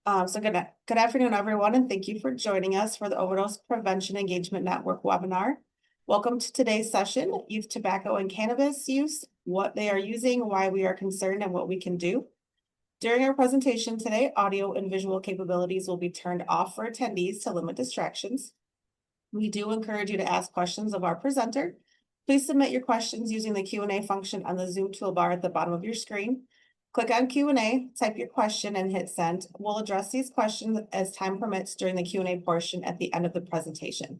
Good afternoon, everyone, and thank you for joining us for the Overdose Prevention Engagement Network webinar. Welcome to today's session, Youth Tobacco and Cannabis Use, what they are using, why we are concerned, and what we can do. During our presentation today, audio and visual capabilities will be turned off for attendees to limit distractions. We do encourage you to ask questions of our presenter. Please submit your questions using the Q&A function on the Zoom toolbar at the bottom of your screen. Click on Q&A, type your question, and hit send. We'll address these questions as time permits during the Q&A portion at the end of the presentation.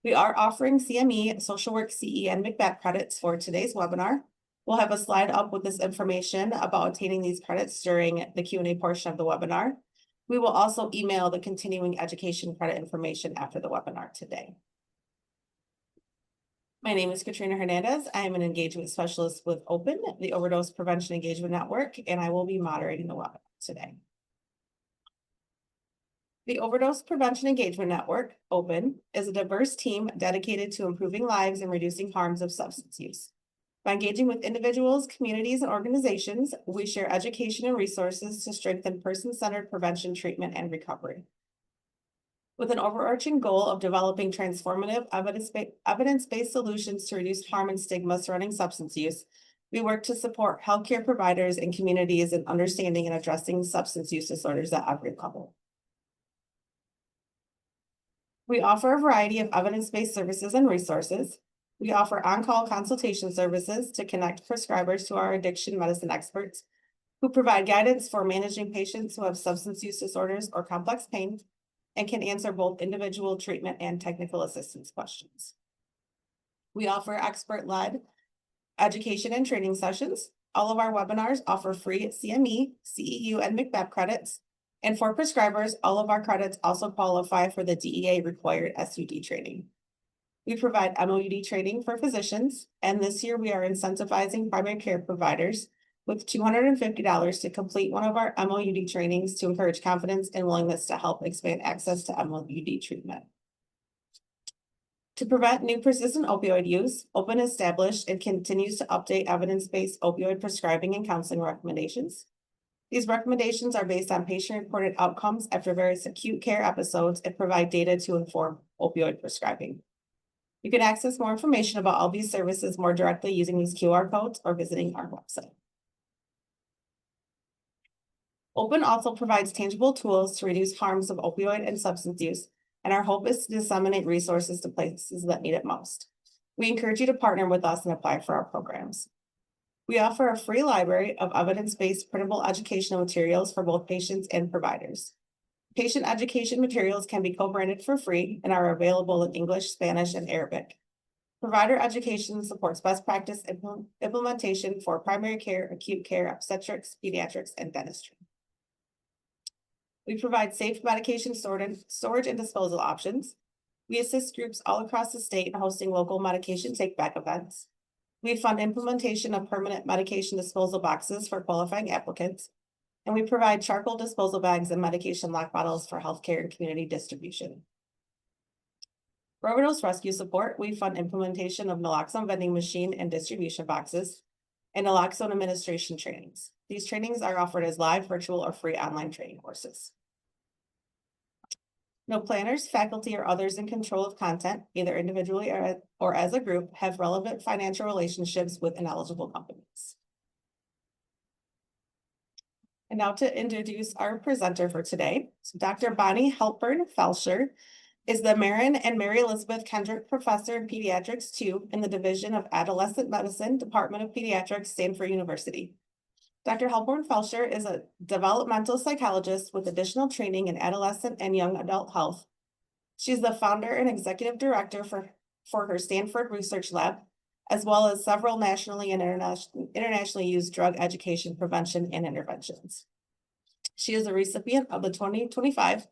We are offering CME, Social Work CE, and McBath credits for today's webinar. We'll have a slide up with this information about obtaining these credits during the Q&A portion of the webinar. We will also email the continuing education credit information after the webinar today. My name is Katrina Hernandez. I am an engagement specialist with OPEN, the Overdose Prevention Engagement Network, and I will be moderating the webinar today. The Overdose Prevention Engagement Network, OPEN, is a diverse team dedicated to improving lives and reducing harms of substance use. By engaging with individuals, communities, and organizations, we share education and resources to strengthen person-centered prevention, treatment, and recovery. With an overarching goal of developing transformative evidence-based solutions to reduce harm and stigma surrounding substance use, we work to support healthcare providers and communities in understanding and addressing substance use disorders at every level. We offer a variety of evidence-based services and resources. We offer on-call consultation services to connect prescribers to our addiction medicine experts who provide guidance for managing patients who have substance use disorders or complex pain, and can answer both individual treatment and technical assistance questions. We offer expert-led education and training sessions. All of our webinars offer free CME, CEU, and McBath credits. And for prescribers, all of our credits also qualify for the DEA required SUD training. We provide MOUD training for physicians, and this year we are incentivizing primary care providers with $250 to complete one of our MOUD trainings to encourage confidence and willingness to help expand access to MOUD treatment. To prevent new persistent opioid use, OPEN established and continues to update evidence-based opioid prescribing and counseling recommendations. These recommendations are based on patient-reported outcomes after various acute care episodes and provide data to inform opioid prescribing. You can access more information about all these services more directly using these QR codes or visiting our website. OPEN also provides tangible tools to reduce harms of opioid and substance use, and our hope is to disseminate resources to places that need it most. We encourage you to partner with us and apply for our programs. We offer a free library of evidence-based printable educational materials for both patients and providers. Patient education materials can be co-branded for free and are available in English, Spanish, and Arabic. Provider education supports best practice implementation for primary care, acute care, obstetrics, pediatrics, and dentistry. We provide safe medication storage and disposal options. We assist groups all across the state in hosting local medication take-back events. We fund implementation of permanent medication disposal boxes for qualifying applicants. And we provide charcoal disposal bags and medication lock bottles for healthcare and community distribution. For overdose rescue support, we fund implementation of naloxone vending machine and distribution boxes and naloxone administration trainings. These trainings are offered as live, virtual, or free online training courses. No planners, faculty, or others in control of content, either individually or as a group, have relevant financial relationships with ineligible companies. And now to introduce our presenter for today. So Dr. Bonnie Halpern-Felsher is the Marin and Mary Elizabeth Kendrick Professor in Pediatrics II in the Division of Adolescent Medicine, Department of Pediatrics, Stanford University. Dr. Halpern-Felsher is a developmental psychologist with additional training in adolescent and young adult health. She's the founder and executive director for her Stanford Research Lab, as well as several nationally and internationally used drug education, prevention, and interventions. She is a recipient of the 2025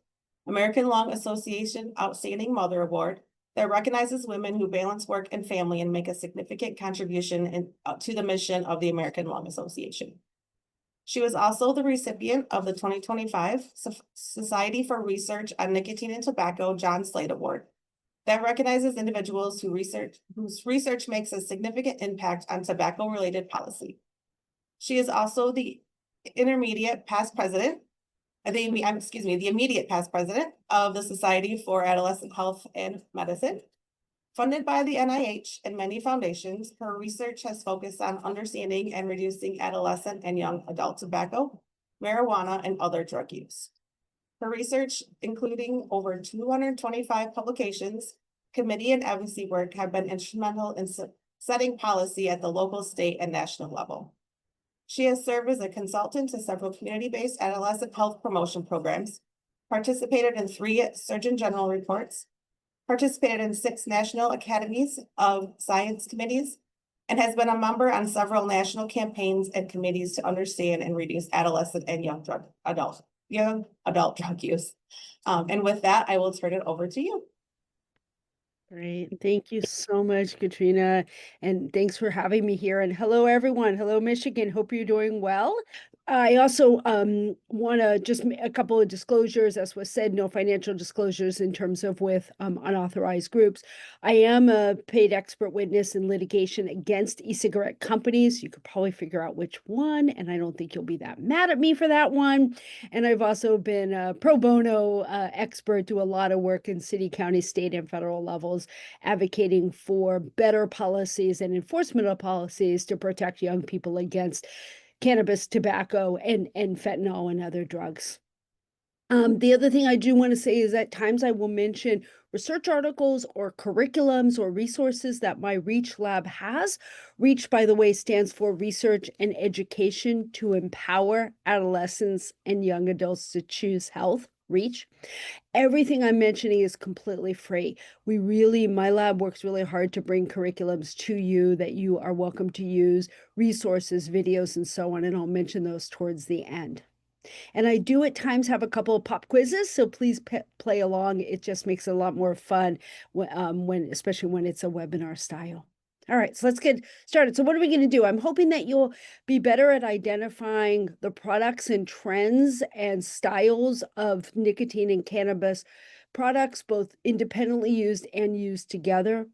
American Lung Association Outstanding Mother Award that recognizes women who balance work and family and make a significant contribution to the mission of the American Lung Association. She was also the recipient of the 2025 Society for Research on Nicotine and Tobacco John Slade Award that recognizes individuals whose research makes a significant impact on tobacco-related policy. She is also the intermediate past president the immediate past president of the Society for Adolescent Health and Medicine. Funded by the NIH and many foundations, her research has focused on understanding and reducing adolescent and young adult tobacco, marijuana, and other drug use. Her research, including over 225 publications, committee and advocacy work, have been instrumental in setting policy at the local, state, and national level. She has served as a consultant to several community-based adolescent health promotion programs, participated in 3 Surgeon General reports, participated in 6 National Academies of Science committees, and has been a member on several national campaigns and committees to understand and reduce adolescent and young adult drug use. And with that, I will turn it over to you. Great. Thank you so much, Katrina. And thanks for having me here. And hello, everyone. Hello, Michigan. Hope you're doing well. I also want to just make a couple of disclosures. As was said, no financial disclosures in terms of with unauthorized groups. I am a paid expert witness in litigation against e-cigarette companies. You could probably figure out which one, and I don't think you'll be that mad at me for that one. And I've also been a pro bono expert, do a lot of work in city, county, state, and federal levels, advocating for better policies and enforcement of policies to protect young people against cannabis, tobacco, and fentanyl and other drugs. The other thing I do want to say is at times I will mention research articles or curriculums or resources that my REACH lab has. REACH, by the way, stands for Research and Education to Empower Adolescents and Young Adults to Choose Health, REACH. Everything I'm mentioning is completely free. My lab works really hard to bring curriculums to you that you are welcome to use, resources, videos, and so on, and I'll mention those towards the end. And I do at times have a couple of pop quizzes, so please play along. It just makes it a lot more fun especially when it's a webinar style. All right, so let's get started. So what are we going to do? I'm hoping that you'll be better at identifying the products and trends and styles of nicotine and cannabis products, both independently used and used together.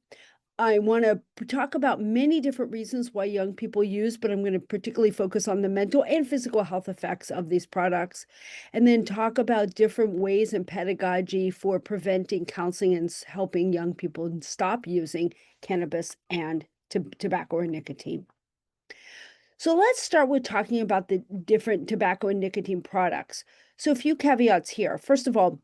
I want to talk about many different reasons why young people use, but I'm going to particularly focus on the mental and physical health effects of these products, and then talk about different ways and pedagogy for preventing, counseling, and helping young people stop using cannabis and tobacco or nicotine. So let's start with talking about the different tobacco and nicotine products. So a few caveats here. First of all,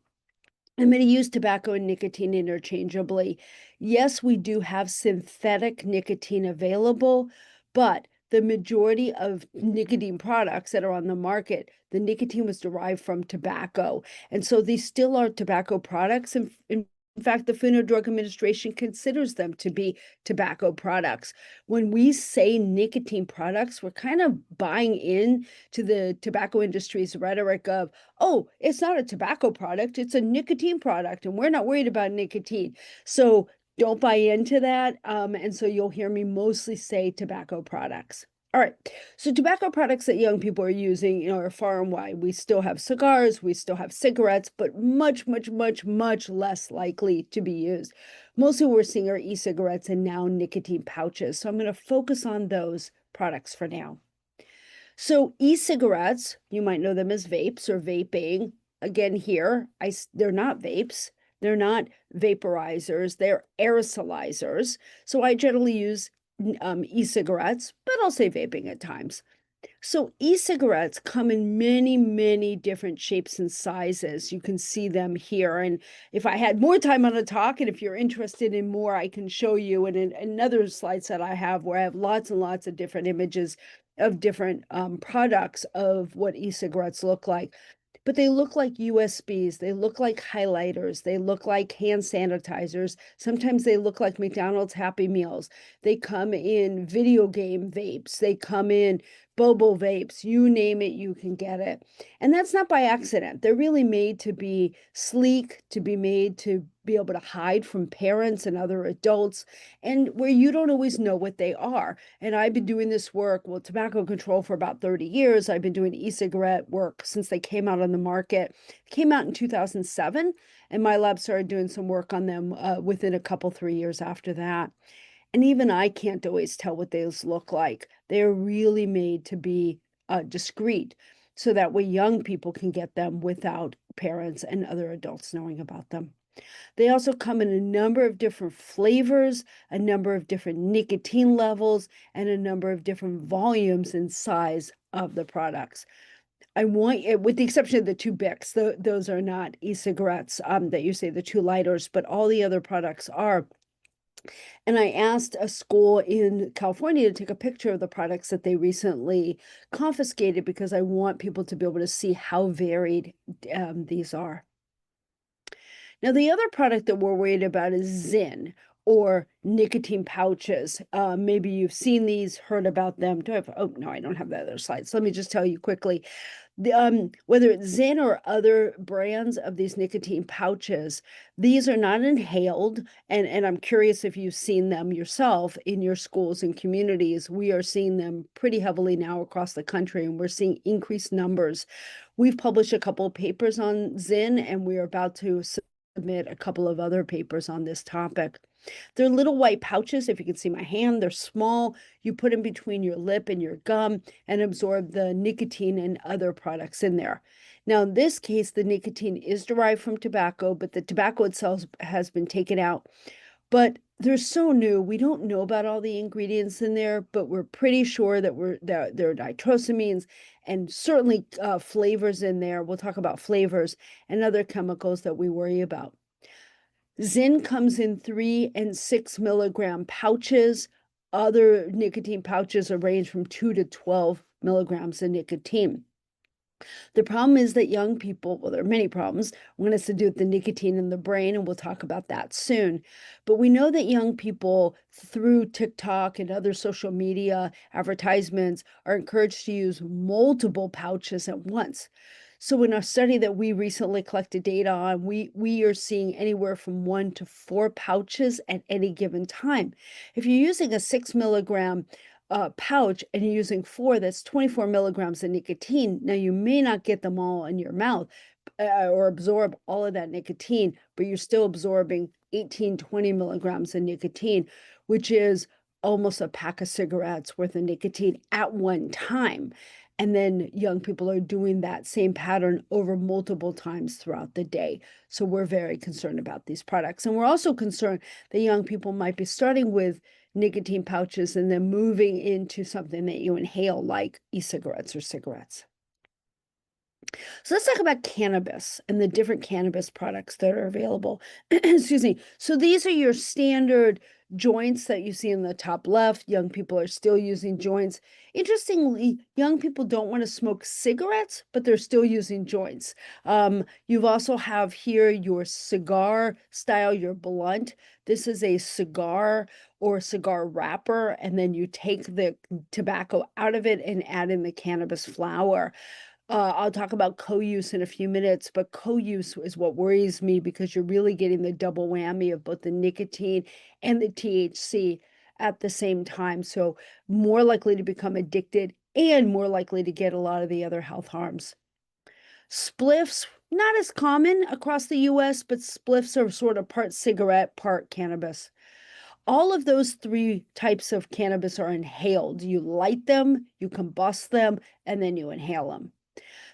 I'm going to use tobacco and nicotine interchangeably. Yes, we do have synthetic nicotine available, but the majority of nicotine products that are on the market, the nicotine was derived from tobacco. And so these still are tobacco products. In fact, the Food and Drug Administration considers them to be tobacco products. When we say nicotine products, we're kind of buying in to the tobacco industry's rhetoric of, oh, it's not a tobacco product, it's a nicotine product, and we're not worried about nicotine. So don't buy into that. And so you'll hear me mostly say tobacco products. All right, so tobacco products that young people are using, are far and wide. We still have cigars, we still have cigarettes, but much, much, much, much less likely to be used. Mostly what we're seeing are e-cigarettes and now nicotine pouches. So I'm going to focus on those products for now. So e-cigarettes, you might know them as vapes or vaping. Again, here, they're not vapes. They're not vaporizers. They're aerosolizers. So I generally use e-cigarettes, but I'll say vaping at times. So e-cigarettes come in many, many different shapes and sizes. You can see them here. And if I had more time on a talk, and if you're interested in more, I can show you in another slide set I have where I have lots and lots of different images of different products of what e-cigarettes look like. But they look like USBs, they look like highlighters, they look like hand sanitizers. Sometimes they look like McDonald's Happy Meals. They come in video game vapes, they come in Bobo vapes, you name it, you can get it. And that's not by accident. They're really made to be sleek, to be made to be able to hide from parents and other adults, and where you don't always know what they are. And I've been doing this work, tobacco control for about 30 years. I've been doing e-cigarette work since they came out on the market. It came out in 2007, and my lab started doing some work on them within a couple, 3 years after that. And even I can't always tell what those look like. They're really made to be discreet. so that way young people can get them without parents and other adults knowing about them. They also come in a number of different flavors, a number of different nicotine levels, and a number of different volumes and size of the products. I want it, with the exception of the two Bics, those are not e-cigarettes that you say, the two lighters, but all the other products are. And I asked a school in California to take a picture of the products that they recently confiscated because I want people to be able to see how varied these are. Now, the other product that we're worried about is Zyn, or nicotine pouches. Maybe you've seen these, heard about them. Do I have, oh, no, I don't have the other slides. Let me just tell you quickly. Whether it's Zyn or other brands of these nicotine pouches, these are not inhaled. And I'm curious if you've seen them yourself in your schools and communities. We are seeing them pretty heavily now across the country, and we're seeing increased numbers. We've published a couple of papers on Zyn, and we're about to submit a couple of other papers on this topic. They're little white pouches. If you can see my hand, they're small. You put them between your lip and your gum and absorb the nicotine and other products in there. Now, in this case, the nicotine is derived from tobacco, but the tobacco itself has been taken out. But they're so new, we don't know about all the ingredients in there, but we're pretty sure that there are nitrosamines and certainly flavors in there. We'll talk about flavors and other chemicals that we worry about. Zyn comes in 3 and 6 milligram pouches. Other nicotine pouches are range from 2 to 12 milligrams of nicotine. The problem is that young people, well, there are many problems. One has to do with the nicotine in the brain, and we'll talk about that soon. But we know that young people, through TikTok and other social media advertisements, are encouraged to use multiple pouches at once. So in a study that we recently collected data on, we are seeing anywhere from 1 to 4 pouches at any given time. If you're using a 6 milligram pouch and you're using 4, that's 24 milligrams of nicotine. Now, you may not get them all in your mouth or absorb all of that nicotine, but you're still absorbing 18, 20 milligrams of nicotine, which is almost a pack of cigarettes worth of nicotine at one time. And then young people are doing that same pattern over multiple times throughout the day. So we're very concerned about these products. And we're also concerned that young people might be starting with nicotine pouches and then moving into something that you inhale, like e-cigarettes or cigarettes. So let's talk about cannabis and the different cannabis products that are available. Excuse me. So these are your standard joints that you see in the top left. Young people are still using joints. Interestingly, young people don't want to smoke cigarettes, but they're still using joints. You've also have here your cigar style, your blunt. This is a cigar or cigar wrapper, and then you take the tobacco out of it and add in the cannabis flower. I'll talk about co-use in a few minutes, but co-use is what worries me because you're really getting the double whammy of both the nicotine and the THC at the same time. So more likely to become addicted and more likely to get a lot of the other health harms. Spliffs, not as common across the US, but spliffs are sort of part cigarette, part cannabis. All of those 3 types of cannabis are inhaled. You light them, you combust them, and then you inhale them.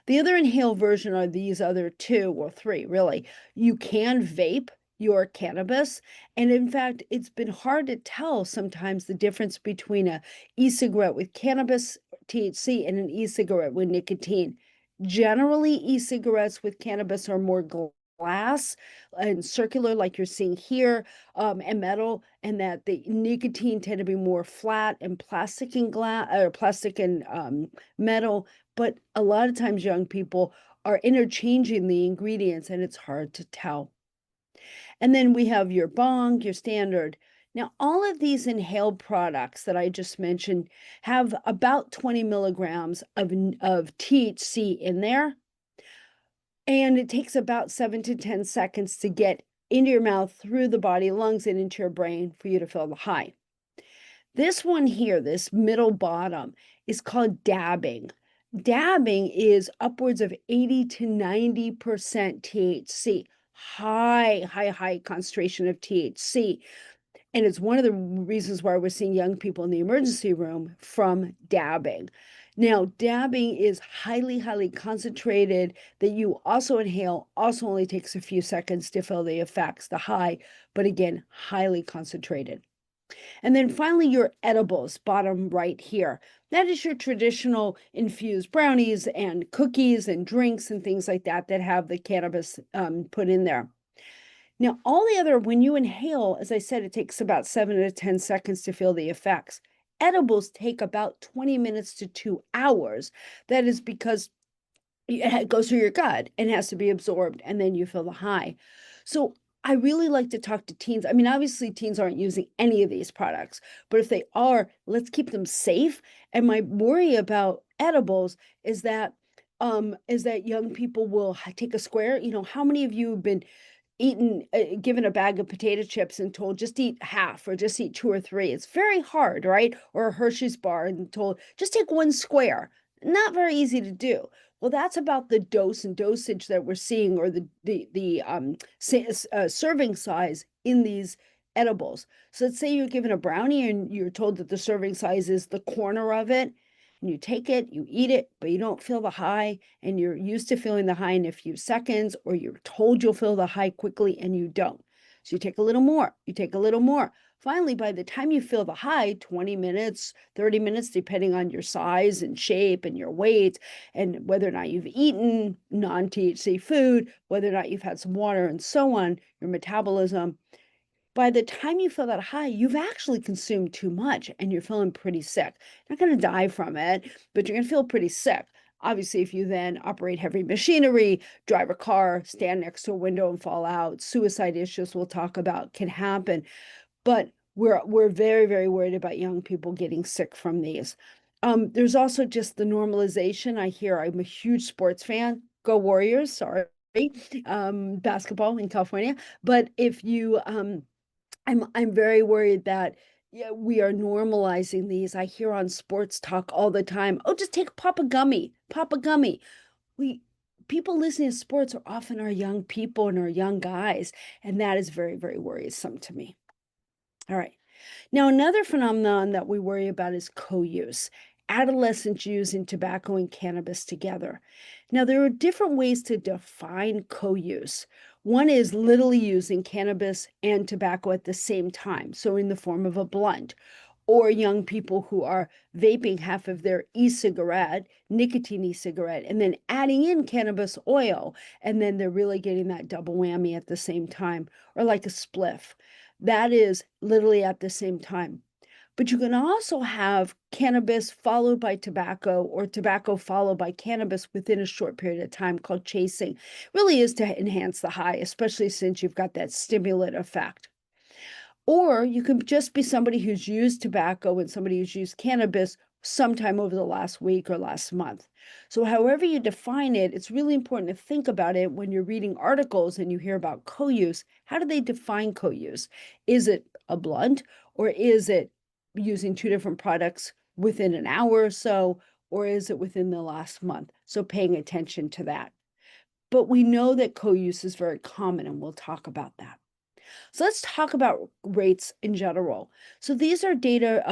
The other inhaled version are these other 2 or 3, really. You can vape your cannabis. And in fact, it's been hard to tell sometimes the difference between a e-cigarette with cannabis, THC, and an e-cigarette with nicotine. Generally, e-cigarettes with cannabis are more glass and circular, like you're seeing here, and metal, and that the nicotine tend to be more flat and plastic and glass, or plastic and metal. But a lot of times young people are interchanging the ingredients and it's hard to tell. And then we have your bong, your standard. Now, all of these inhaled products that I just mentioned have about 20 milligrams of THC in there. And it takes about 7 to 10 seconds to get into your mouth, through the body, lungs, and into your brain for you to feel the high. This one here, this middle bottom, is called dabbing. Dabbing is upwards of 80 to 90% THC, high concentration of THC. And it's one of the reasons why we're seeing young people in the emergency room from dabbing. Now, dabbing is highly, highly concentrated that you also inhale, also only takes a few seconds to feel the effects, the high, but again, highly concentrated. And then finally, your edibles, bottom right here. That is your traditional infused brownies and cookies and drinks and things like that that have the cannabis put in there. Now, all the other, when you inhale, as I said, it takes about 7 to 10 seconds to feel the effects. Edibles take about 20 minutes to 2 hours. That is because it goes through your gut and has to be absorbed, and then you feel the high. So I really like to talk to teens. I mean, obviously, teens aren't using any of these products, but if they are, let's keep them safe. And my worry about edibles is that young people will take a square. You know, how many of you have been given a bag of potato chips and told just eat half or just eat 2 or 3? It's very hard, right? Or a Hershey's bar and told just take 1 square. Not very easy to do. Well, that's about the dose and dosage that we're seeing, or serving size in these edibles. So let's say you're given a brownie and you're told that the serving size is the corner of it, and you take it, you eat it, but you don't feel the high, and you're used to feeling the high in a few seconds, or you're told you'll feel the high quickly and you don't. So you take a little more, you take a little more. Finally, by the time you feel the high, 20 minutes, 30 minutes, depending on your size and shape and your weight, and whether or not you've eaten non-THC food, whether or not you've had some water and so on, your metabolism, by the time you feel that high, you've actually consumed too much and you're feeling pretty sick. You're not going to die from it, but you're going to feel pretty sick. Obviously, if you then operate heavy machinery, drive a car, stand next to a window and fall out, suicide issues we'll talk about can happen. But we're very, very worried about young people getting sick from these. There's also just the normalization. I hear, I'm a huge sports fan. Go Warriors, sorry. Basketball in California. But if you I'm very worried that, yeah, we are normalizing these. I hear on sports talk all the time, "Oh, just take pop a gummy, pop a gummy." We People listening to sports are often our young people and our young guys, and that is very, very worrisome to me. All right. Now, another phenomenon that we worry about is co-use. Adolescents using tobacco and cannabis together. Now, there are different ways to define co-use. One is literally using cannabis and tobacco at the same time, so in the form of a blunt, or young people who are vaping half of their e-cigarette, nicotine e-cigarette, and then adding in cannabis oil, and then they're really getting that double whammy at the same time, or like a spliff. That is literally at the same time. But you can also have cannabis followed by tobacco, or tobacco followed by cannabis within a short period of time, called chasing. Really is to enhance the high, especially since you've got that stimulant effect. Or you can just be somebody who's used tobacco and somebody who's used cannabis sometime over the last week or last month. So however you define it, it's really important to think about it when you're reading articles and you hear about co-use. How do they define co-use? Is it a blunt, or is it using 2 different products within an hour or so, or is it within the last month? So paying attention to that. But we know that co-use is very common, and we'll talk about that. So let's talk about rates in general. So these are data,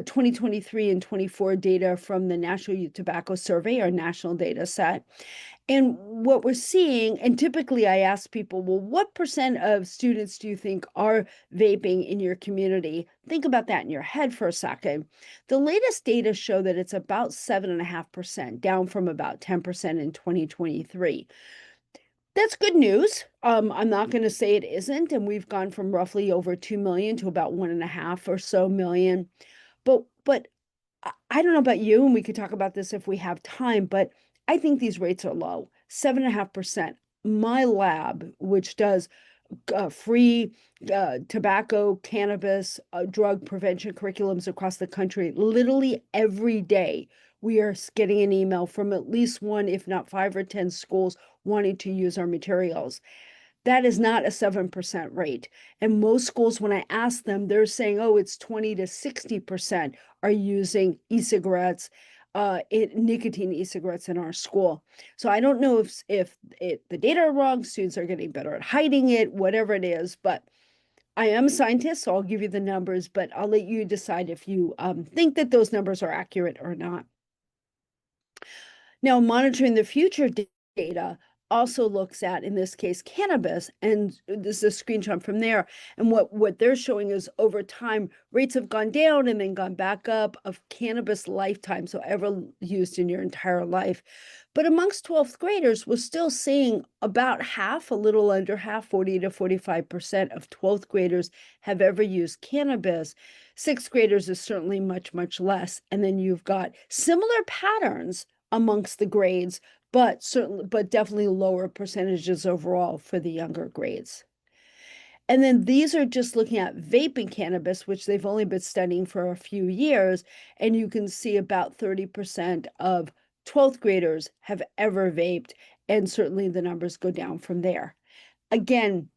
2023 and 24 data from the National Youth Tobacco Survey, our national data set. And what we're seeing, and typically I ask people, well, what percent of students do you think are vaping in your community? Think about that in your head for a second. The latest data show that it's about 7.5%, down from about 10% in 2023. That's good news. I'm not going to say it isn't, and we've gone from roughly over 2 million to about 1.5 or so million. But I don't know about you, and we could talk about this if we have time, but I think these rates are low. 7.5%. My lab, which does free tobacco, cannabis, drug prevention curriculums across the country, literally every day we are getting an email from at least one, if not 5 or 10 schools wanting to use our materials. That is not a 7% rate. And most schools, when I ask them, they're saying, oh, it's 20 to 60% are using e-cigarettes, nicotine e-cigarettes in our school. So I don't know if the data are wrong, students are getting better at hiding it, whatever it is, but I am a scientist, so I'll give you the numbers, but I'll let you decide if you think that those numbers are accurate or not. Now, monitoring the future data also looks at, in this case, cannabis, and this is a screenshot from there. And what they're showing is over time, rates have gone down and then gone back up of cannabis lifetime, so ever used in your entire life. But amongst 12th graders, we're still seeing about half, a little under half, 40 to 45% of 12th graders have ever used cannabis. Sixth graders is certainly much, much less. And then you've got similar patterns amongst the grades, but definitely lower percentages overall for the younger grades. And then these are just looking at vaping cannabis, which they've only been studying for a few years. And you can see about 30% of 12th graders have ever vaped, and certainly the numbers go down from there. Again,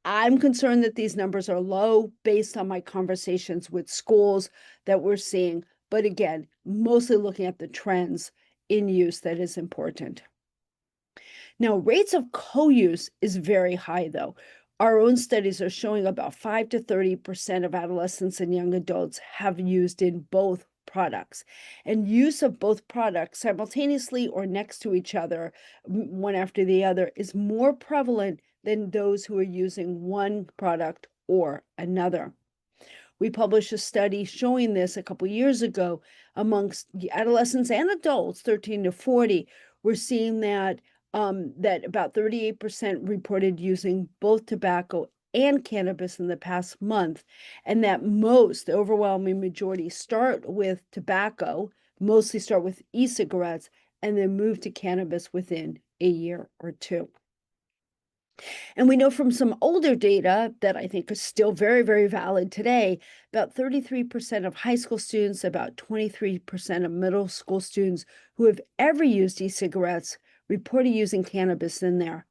I'm concerned that these numbers are low based on my conversations with schools that we're seeing. But again, mostly looking at the trends in use that is important. Now, rates of co-use is very high, though. Our own studies are showing about 5 to 30% of adolescents and young adults have used in both products. And use of both products simultaneously or next to each other, one after the other, is more prevalent than those who are using one product or another. We published a study showing this a couple years ago amongst adolescents and adults, 13 to 40. We're seeing that that about 38% reported using both tobacco and cannabis in the past month, and that the overwhelming majority start with tobacco, mostly start with e-cigarettes, and then move to cannabis within a year or two. And we know from some older data that I think is still very, very valid today, about 33% of high school students, about 23% of middle school students who have ever used e-cigarettes reported using cannabis in there.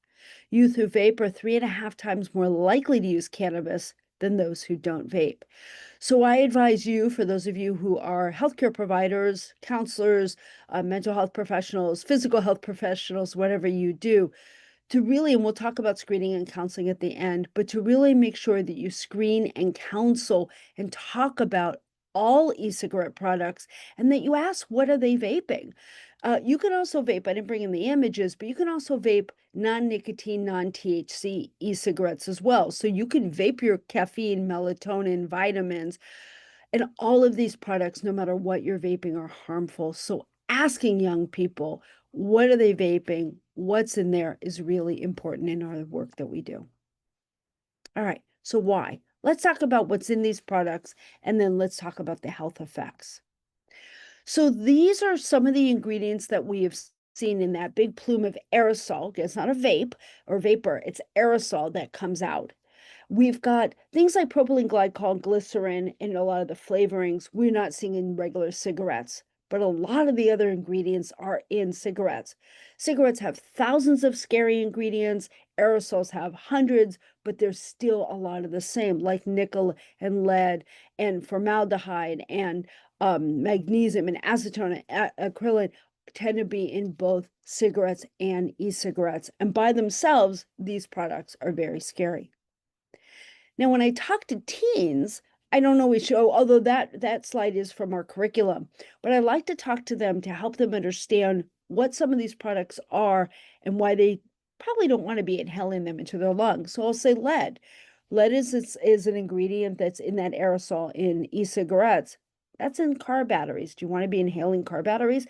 Youth who vape are 3.5 times more likely to use cannabis than those who don't vape. So I advise you, for those of you who are healthcare providers, counselors, mental health professionals, physical health professionals, whatever you do, to really, and we'll talk about screening and counseling at the end, but to really make sure that you screen and counsel and talk about all e-cigarette products, and that you ask, what are they vaping? You can also vape, I didn't bring in the images, but you can also vape non-nicotine, non-THC e-cigarettes as well. So you can vape your caffeine, melatonin, vitamins, and all of these products, no matter what you're vaping, are harmful. So asking young people, what are they vaping? What's in there is really important in our work that we do. All right, so why? Let's talk about what's in these products, and then let's talk about the health effects. So these are some of the ingredients that we have seen in that big plume of aerosol. It's not a vape or vapor, it's aerosol that comes out. We've got things like propylene glycol, glycerin, and a lot of the flavorings we're not seeing in regular cigarettes, but a lot of the other ingredients are in cigarettes. Cigarettes have thousands of scary ingredients, aerosols have hundreds, but there's still a lot of the same, like nickel and lead and formaldehyde and magnesium and acetone and acrylamide tend to be in both cigarettes and e-cigarettes. And by themselves, these products are very scary. Now, when I talk to teens, I don't always show, although that slide is from our curriculum, but I like to talk to them to help them understand what some of these products are and why they probably don't want to be inhaling them into their lungs. So I'll say lead. Lead is an ingredient that's in that aerosol in e-cigarettes. That's in car batteries. Do you want to be inhaling car batteries?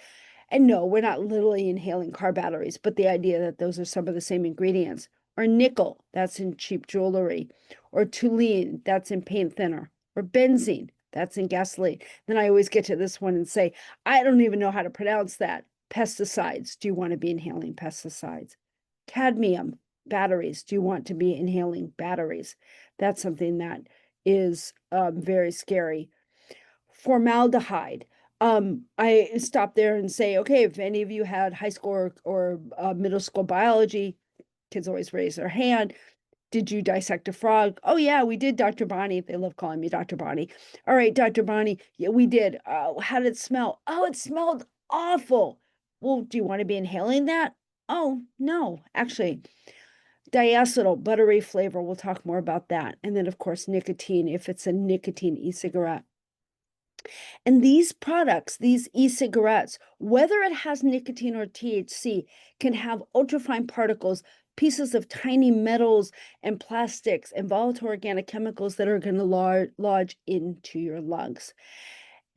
And no, we're not literally inhaling car batteries, but the idea that those are some of the same ingredients. Or nickel, that's in cheap jewelry. Or toluene, that's in paint thinner. Or benzene, that's in gasoline. Then I always get to this one and say, I don't even know how to pronounce that. Pesticides, do you want to be inhaling pesticides? Cadmium, batteries, do you want to be inhaling batteries? That's something that is very scary. Formaldehyde. I stop there and say, okay, if any of you had high school or middle school biology, kids always raise their hand. Did you dissect a frog? Oh, yeah, we did, Dr. Bonnie. They love calling me Dr. Bonnie. All right, Dr. Bonnie. Yeah, we did. How did it smell? Oh, it smelled awful. Well, do you want to be inhaling that? Oh, no, actually. Diacetyl, buttery flavor. We'll talk more about that. And then, of course, nicotine, if it's a nicotine e-cigarette. And these products, these e-cigarettes, whether it has nicotine or THC, can have ultrafine particles, pieces of tiny metals and plastics and volatile organic chemicals that are going to lodge into your lungs.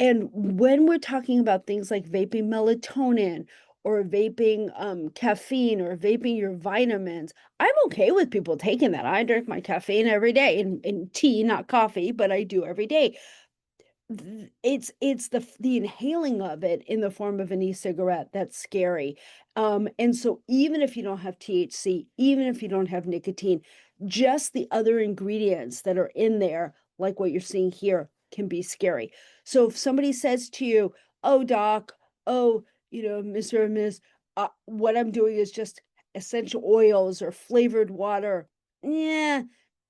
And when we're talking about things like vaping melatonin or vaping caffeine or vaping your vitamins, I'm okay with people taking that. I drink my caffeine every day in tea, not coffee, but I do every day. It's the inhaling of it in the form of an e-cigarette that's scary. And so even if you don't have THC, even if you don't have nicotine, just the other ingredients that are in there, like what you're seeing here, can be scary. So if somebody says to you, "Oh, doc, oh, Mr. or Miss, what I'm doing is just essential oils or flavored water," yeah,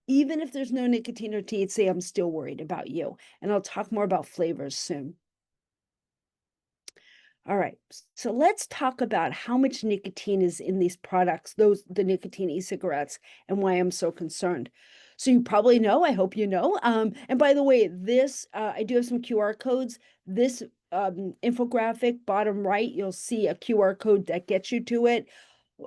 even if there's no nicotine or THC, I'm still worried about you. And I'll talk more about flavors soon. All right, so let's talk about how much nicotine is in these products, the nicotine e-cigarettes, and why I'm so concerned. So you probably know, I hope you know. And by the way, I do have some QR codes. This infographic, bottom right, you'll see a QR code that gets you to it.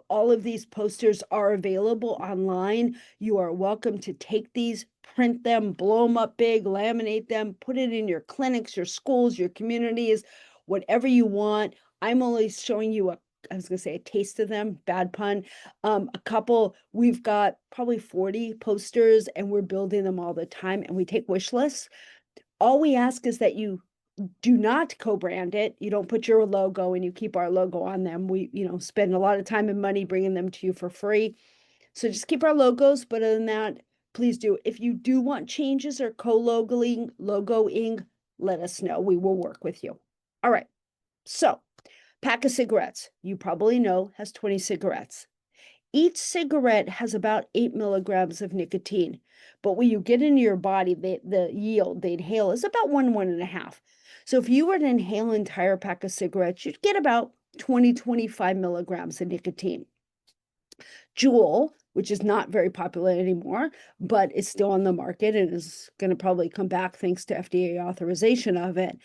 All of these posters are available online. You are welcome to take these, print them, blow them up big, laminate them, put it in your clinics, your schools, your communities, whatever you want. I'm only showing you I was going to say a taste of them, bad pun. A couple, we've got probably 40 posters and we're building them all the time and we take wish lists. All we ask is that you do not co-brand it. You don't put your logo and you keep our logo on them. We, spend a lot of time and money bringing them to you for free. So just keep our logos. But other than that, please do. If you do want changes or logoing, let us know. We will work with you. All right. So pack of cigarettes, you probably know, has 20 cigarettes. Each cigarette has about 8 milligrams of nicotine, but when you get into your body, the yield they inhale is about 1.5. So if you were to inhale an entire pack of cigarettes, you'd get about 20-25 milligrams of nicotine. Juul, which is not very popular anymore, but it's still on the market and is going to probably come back thanks to FDA authorization of it.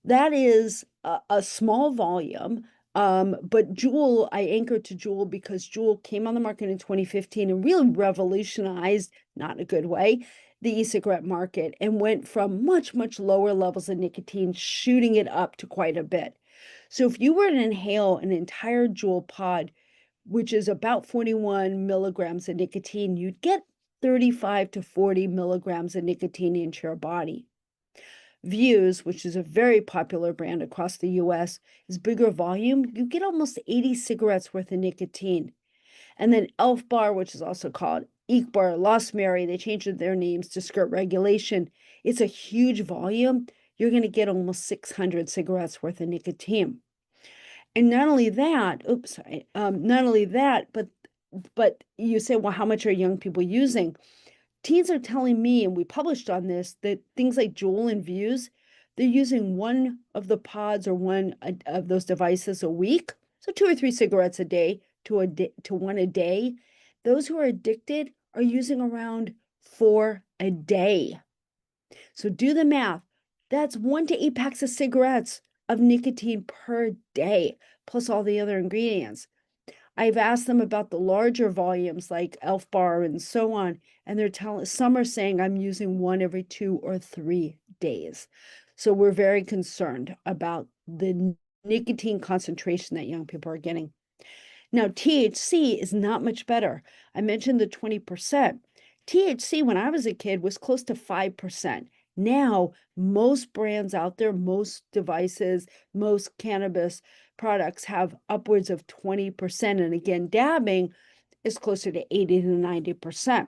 That is a small volume, but Juul, I anchored to Juul because Juul came on the market in 2015 and really revolutionized, not in a good way, the e-cigarette market and went from much, much lower levels of nicotine, shooting it up to quite a bit. So if you were to inhale an entire Juul pod, which is about 41 milligrams of nicotine, you'd get 35 to 40 milligrams of nicotine into your body. Views, which is a very popular brand across the US, is bigger volume. You get almost 80 cigarettes worth of nicotine. And then Elf Bar, which is also called Eekbar, Lost Mary, they changed their names to skirt regulation. It's a huge volume. You're going to get almost 600 cigarettes worth of nicotine. And not only that, not only that, but you say, well, how much are young people using? Teens are telling me, and we published on this, that things like Juul and Views, they're using one of the pods or one of those devices a week. So 2 or 3 cigarettes a day to one a day. Those who are addicted are using around 4 a day. So do the math. That's 1 to 8 packs of cigarettes of nicotine per day, plus all the other ingredients. I've asked them about the larger volumes like Elf Bar and so on, and some are saying I'm using one every 2 or 3 days. So we're very concerned about the nicotine concentration that young people are getting. Now, THC is not much better. I mentioned the 20%. THC, when I was a kid, was close to 5%. Now, most brands out there, most devices, most cannabis products have upwards of 20%. And again, dabbing is closer to 80 to 90%.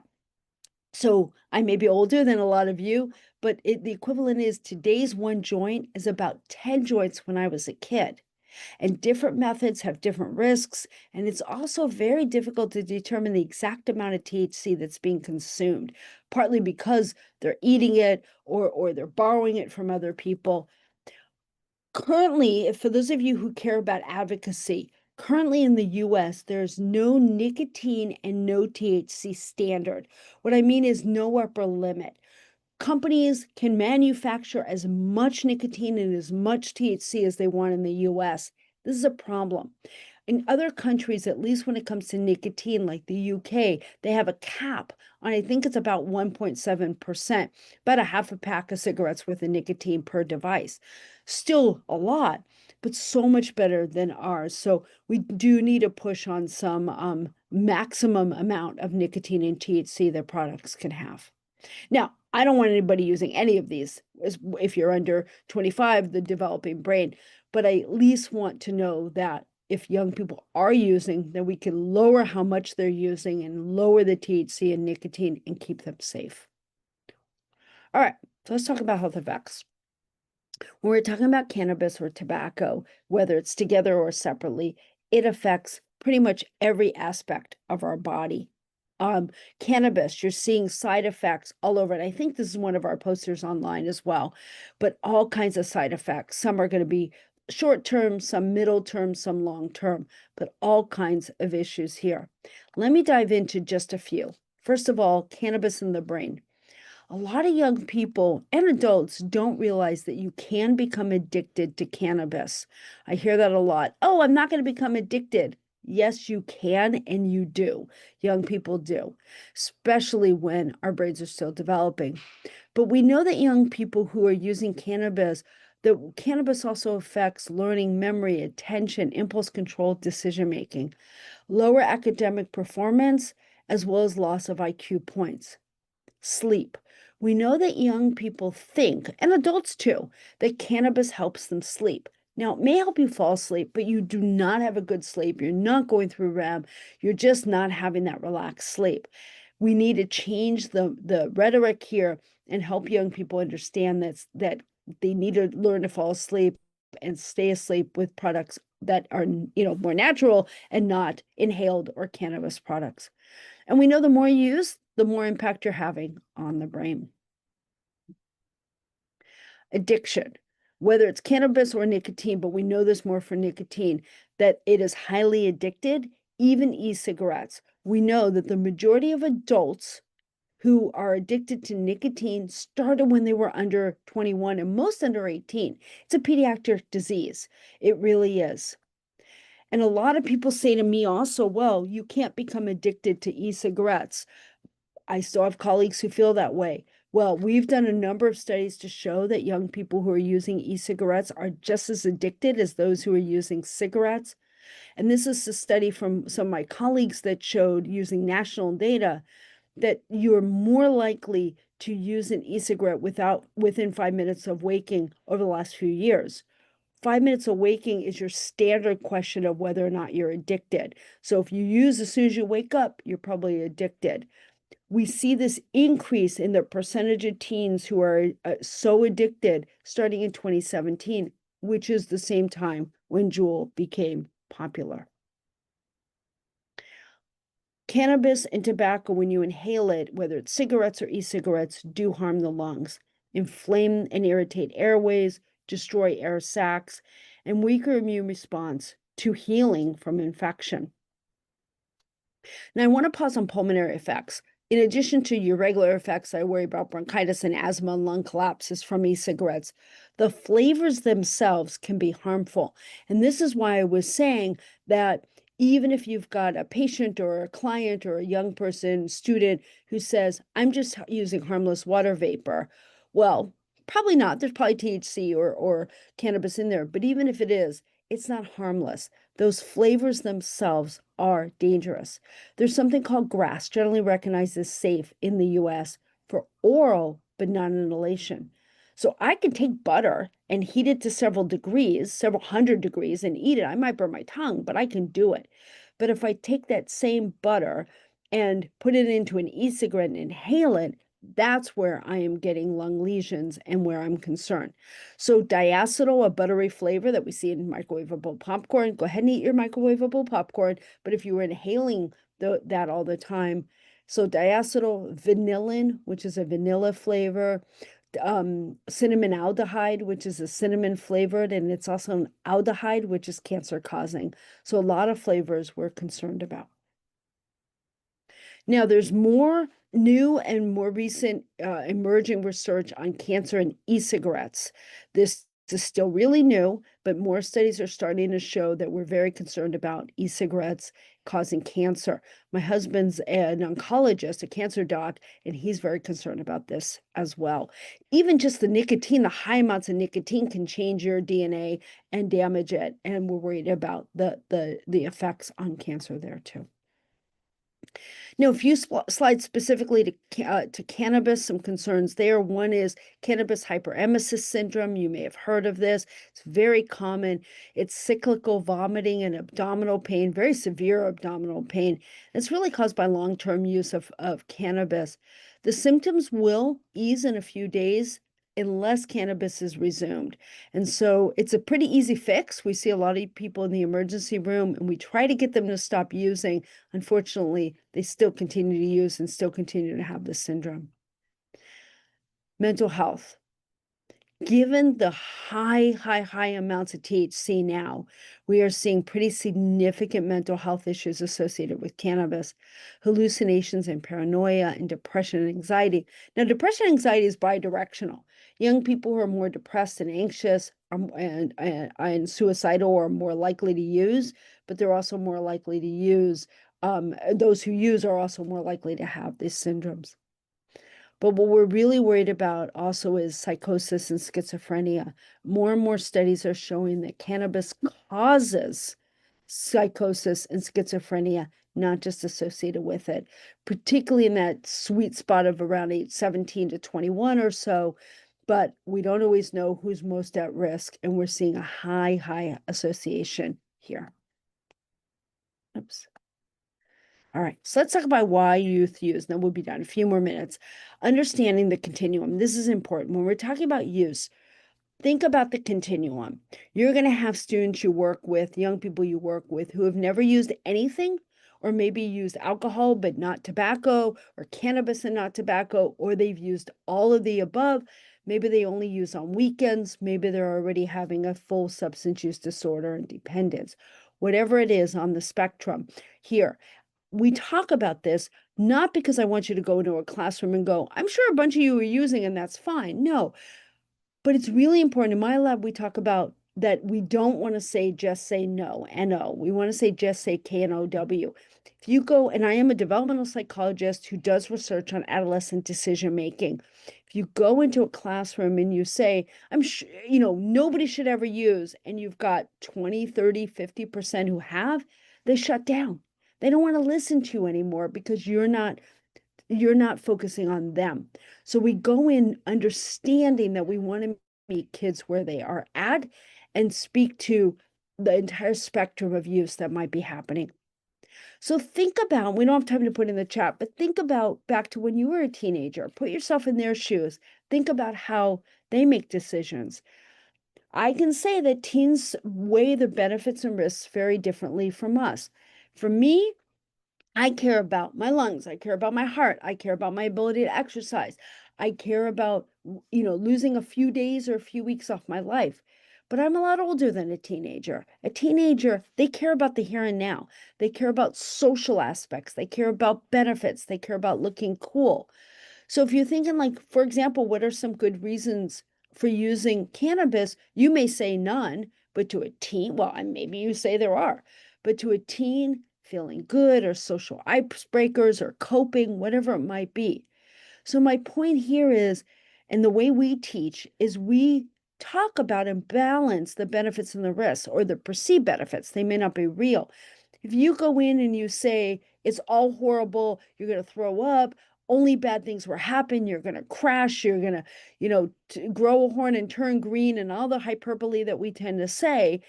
So I may be older than a lot of you, but the equivalent is today's one joint is about 10 joints when I was a kid. And different methods have different risks, and it's also very difficult to determine the exact amount of THC that's being consumed, partly because they're eating it or they're borrowing it from other people. Currently, for those of you who care about advocacy, currently in the US, there's no nicotine and no THC standard. What I mean is no upper limit. Companies can manufacture as much nicotine and as much THC as they want in the US. This is a problem. In other countries, at least when it comes to nicotine, like the UK, they have a cap on, I think it's about 1.7%, about a half a pack of cigarettes worth of nicotine per device. Still a lot, but so much better than ours. So we do need to push on some maximum amount of nicotine and THC that products can have. Now, I don't want anybody using any of these if you're under 25, the developing brain, but I at least want to know that if young people are using, then we can lower how much they're using and lower the THC and nicotine and keep them safe. All right, so let's talk about health effects. When we're talking about cannabis or tobacco, whether it's together or separately, it affects pretty much every aspect of our body. Cannabis, you're seeing side effects all over it. I think this is one of our posters online as well, but all kinds of side effects. Some are going to be short term, some middle term, some long term, but all kinds of issues here. Let me dive into just a few. First of all, cannabis in the brain. A lot of young people and adults don't realize that you can become addicted to cannabis. I hear that a lot. Oh, I'm not going to become addicted. Yes, you can, and you do. Young people do, especially when our brains are still developing. But we know that young people who are using cannabis, that cannabis also affects learning, memory, attention, impulse control, decision making, lower academic performance, as well as loss of IQ points. Sleep. We know that young people think, and adults too, that cannabis helps them sleep. Now, it may help you fall asleep, but you do not have a good sleep. You're not going through REM. You're just not having that relaxed sleep. We need to change the rhetoric here and help young people understand that they need to learn to fall asleep and stay asleep with products that are, more natural and not inhaled or cannabis products. And we know the more you use, the more impact you're having on the brain. Addiction, whether it's cannabis or nicotine, but we know this more for nicotine, that it is highly addicted, even e-cigarettes. We know that the majority of adults who are addicted to nicotine started when they were under 21 and most under 18. It's a pediatric disease. It really is. And a lot of people say to me also, well, you can't become addicted to e-cigarettes. I still have colleagues who feel that way. Well, we've done a number of studies to show that young people who are using e-cigarettes are just as addicted as those who are using cigarettes. And this is a study from some of my colleagues that showed, using national data, that you're more likely to use an e-cigarette within 5 minutes of waking over the last few years. 5 minutes of waking is your standard question of whether or not you're addicted. So if you use as soon as you wake up, you're probably addicted. We see this increase in the percentage of teens who are so addicted starting in 2017, which is the same time when Juul became popular. Cannabis and tobacco, when you inhale it, whether it's cigarettes or e-cigarettes, do harm the lungs, inflame and irritate airways, destroy air sacs, and weaker immune response to healing from infection. Now, I want to pause on pulmonary effects. In addition to your regular effects, I worry about bronchitis and asthma and lung collapses from e-cigarettes. The flavors themselves can be harmful. And this is why I was saying that even if you've got a patient or a client or a young person, student who says, I'm just using harmless water vapor, well, probably not. There's probably THC or cannabis in there. But even if it is, it's not harmless. Those flavors themselves are dangerous. There's something called GRAS, generally recognized as safe in the US for oral, but not inhalation. So I can take butter and heat it to several degrees, several hundred degrees, and eat it. I might burn my tongue, but I can do it. But if I take that same butter and put it into an e-cigarette and inhale it, that's where I am getting lung lesions and where I'm concerned. So diacetyl, a buttery flavor that we see in microwavable popcorn, go ahead and eat your microwavable popcorn. But if you were inhaling that all the time, so diacetyl, vanillin, which is a vanilla flavor, cinnamon aldehyde, which is a cinnamon flavored, and it's also an aldehyde, which is cancer causing. So a lot of flavors we're concerned about. Now, there's more New and more recent emerging research on cancer and e-cigarettes. This is still really new, but more studies are starting to show that we're very concerned about e-cigarettes causing cancer. My husband's an oncologist, a cancer doc, and he's very concerned about this as well. Even just the nicotine, the high amounts of nicotine can change your DNA and damage it, and we're worried about the effects on cancer there too. Now, a few slides specifically to cannabis, some concerns there. One is cannabis hyperemesis syndrome. You may have heard of this. It's very common. It's cyclical vomiting and abdominal pain, very severe abdominal pain. It's really caused by long-term use of cannabis. The symptoms will ease in a few days unless cannabis is resumed. And so it's a pretty easy fix. We see a lot of people in the emergency room and we try to get them to stop using. Unfortunately, they still continue to use and still continue to have this syndrome. Mental health. Given the high amounts of THC now, we are seeing pretty significant mental health issues associated with cannabis, hallucinations and paranoia and depression and anxiety. Now, depression and anxiety is bidirectional. Young people who are more depressed and anxious and suicidal are more likely to use, but they're also more likely to use, those who use are also more likely to have these syndromes. But what we're really worried about also is psychosis and schizophrenia. More and more studies are showing that cannabis causes psychosis and schizophrenia, not just associated with it, particularly in that sweet spot of around age 17 to 21 or so. But we don't always know who's most at risk, and we're seeing a high association here. Oops. All right, so let's talk about why youth use. Then we'll be done. A few more minutes. Understanding the continuum. This is important. When we're talking about use, think about the continuum. You're going to have students you work with, young people you work with who have never used anything, or maybe used alcohol but not tobacco, or cannabis and not tobacco, or they've used all of the above. Maybe they only use on weekends. Maybe they're already having a full substance use disorder and dependence. Whatever it is on the spectrum here. We talk about this not because I want you to go into a classroom and go, I'm sure a bunch of you are using and that's fine. No, but it's really important. In my lab, we talk about that we don't want to say just say no, N-O. We want to say just say K-N-O-W. If you go, and I am a developmental psychologist who does research on adolescent decision making. If you go into a classroom and you say, I'm sure, nobody should ever use, and you've got 20, 30, 50% who have, they shut down. They don't want to listen to you anymore because you're not focusing on them. So we go in understanding that we want to meet kids where they are at and speak to the entire spectrum of use that might be happening. So think about, we don't have time to put in the chat, but think about back to when you were a teenager. Put yourself in their shoes. Think about how they make decisions. I can say that teens weigh the benefits and risks very differently from us. For me, I care about my lungs. I care about my heart. I care about my ability to exercise. I care about, losing a few days or a few weeks off my life. But I'm a lot older than a teenager. A teenager, they care about the here and now. They care about social aspects. They care about benefits. They care about looking cool. So if you're thinking like, for example, what are some good reasons for using cannabis? You may say none, but to a teen, well, and maybe you say there are, but to a teen, feeling good or social icebreakers or coping, whatever it might be. So my point here is, and the way we teach is we talk about and balance the benefits and the risks, or the perceived benefits. They may not be real. If you go in and you say, it's all horrible, you're going to throw up, only bad things will happen, you're going to crash, you're going to, grow a horn and turn green, and all the hyperbole that we tend to say.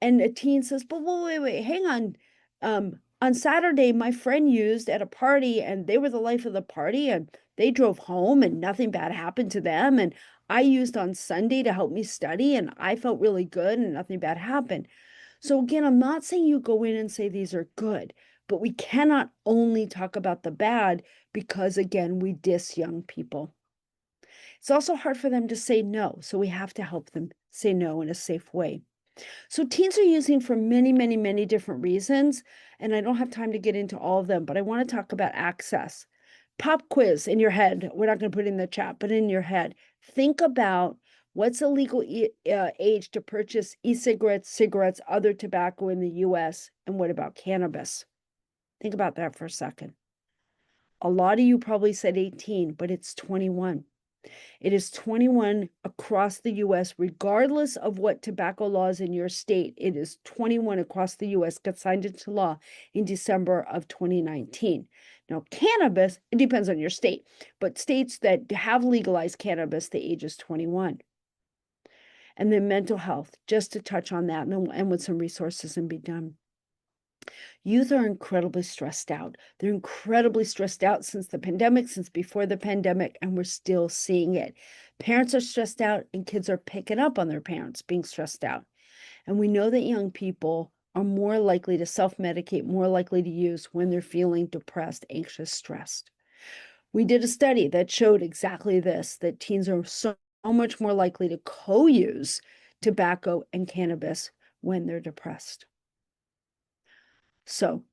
And a teen says, but wait, hang on. On Saturday, my friend used at a party and they were the life of the party and they drove home and nothing bad happened to them. And I used on Sunday to help me study and I felt really good and nothing bad happened. So again, I'm not saying you go in and say these are good, but we cannot only talk about the bad because again, we diss young people. It's also hard for them to say no. So we have to help them say no in a safe way. So teens are using for many different reasons, and I don't have time to get into all of them, but I want to talk about access Pop quiz in your head. We're not going to put it in the chat, but in your head. Think about what's the legal age to purchase e-cigarettes, cigarettes, other tobacco in the US, and what about cannabis? Think about that for a second. A lot of you probably said 18, but it's 21. It is 21 across the US, regardless of what tobacco laws in your state. It is 21 across the US, got signed into law in December of 2019. Now, cannabis, it depends on your state, but states that have legalized cannabis, the age is 21. And then mental health, just to touch on that and with some resources and be done. Youth are incredibly stressed out. They're incredibly stressed out since the pandemic, since before the pandemic, and we're still seeing it. Parents are stressed out, and kids are picking up on their parents being stressed out. And we know that young people are more likely to self-medicate, more likely to use when they're feeling depressed, anxious, stressed. We did a study that showed exactly this, that teens are so much more likely to co-use tobacco and cannabis when they're depressed. So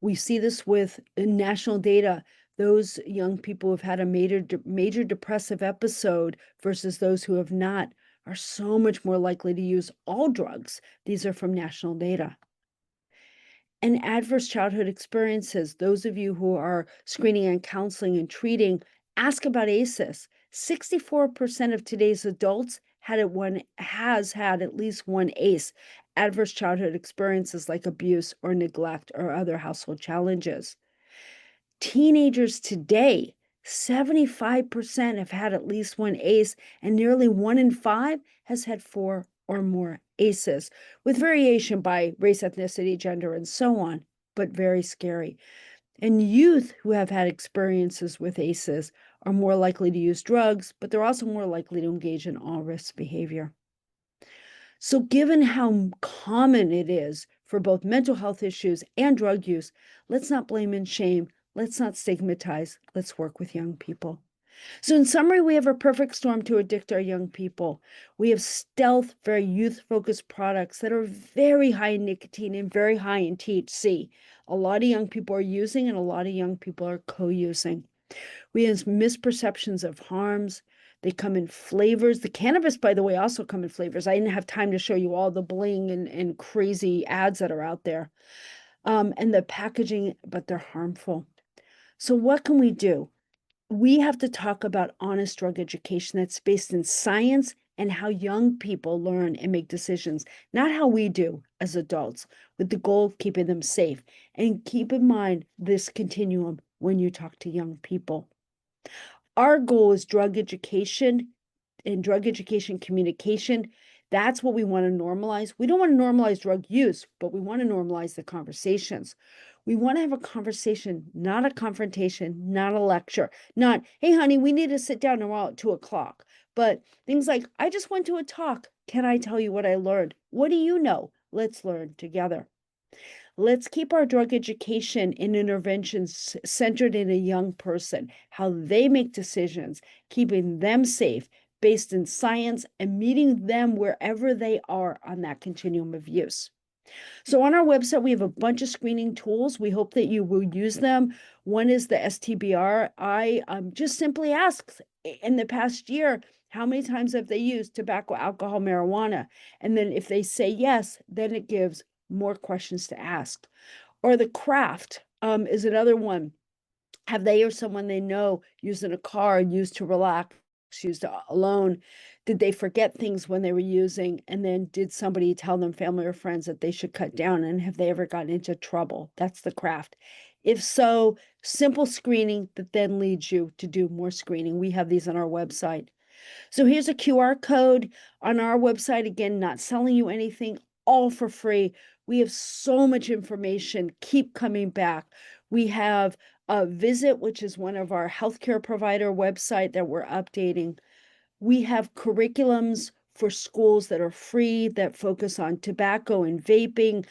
we see this with national data. Those young people who've had a major depressive episode versus those who have not are so much more likely to use all drugs. These are from national data. And adverse childhood experiences, those of you who are screening and counseling and treating, ask about ACEs. 64% of today's adults has had at least one ACE, adverse childhood experiences like abuse or neglect or other household challenges. Teenagers today, 75% have had at least one ACE, and nearly 1 in 5 has had 4 or more ACEs, with variation by race, ethnicity, gender, and so on, but very scary. And youth who have had experiences with ACEs are more likely to use drugs, but they're also more likely to engage in all-risk behavior. So given how common it is for both mental health issues and drug use, let's not blame and shame. Let's not stigmatize. Let's work with young people. So in summary, we have a perfect storm to addict our young people. We have stealth, very youth-focused products that are very high in nicotine and very high in THC. A lot of young people are using and a lot of young people are co-using. We have misperceptions of harms. They come in flavors. The cannabis, by the way, also come in flavors. I didn't have time to show you all the bling and crazy ads that are out there. And the packaging, but they're harmful. So what can we do? We have to talk about honest drug education that's based in science and how young people learn and make decisions, not how we do as adults, with the goal of keeping them safe. And keep in mind this continuum when you talk to young people. Our goal is drug education and drug education communication. That's what we want to normalize. We don't want to normalize drug use, but we want to normalize the conversations. We want to have a conversation, not a confrontation, not a lecture, not, hey, honey, we need to sit down tomorrow at 2:00. But things like, I just went to a talk. Can I tell you what I learned? What do you know? Let's learn together. Let's keep our drug education and interventions centered in a young person, how they make decisions, keeping them safe, based in science, and meeting them wherever they are on that continuum of use. So on our website, we have a bunch of screening tools. We hope that you will use them. One is the STBR. I just simply ask in the past year, how many times have they used tobacco, alcohol, marijuana? And then if they say yes, then it gives more questions to ask. Or the craft is another one. Have they or someone they know used in a car, used to relax, used alone? Did they forget things when they were using? And then did somebody tell them, family or friends, that they should cut down? And have they ever gotten into trouble? That's the craft. If so, simple screening that then leads you to do more screening. We have these on our website. So here's a QR code on our website. Again, not selling you anything, all for free. We have so much information. Keep coming back. We have a Visit, which is one of our healthcare provider website that we're updating. We have curriculums for schools that are free that focus on tobacco and vaping,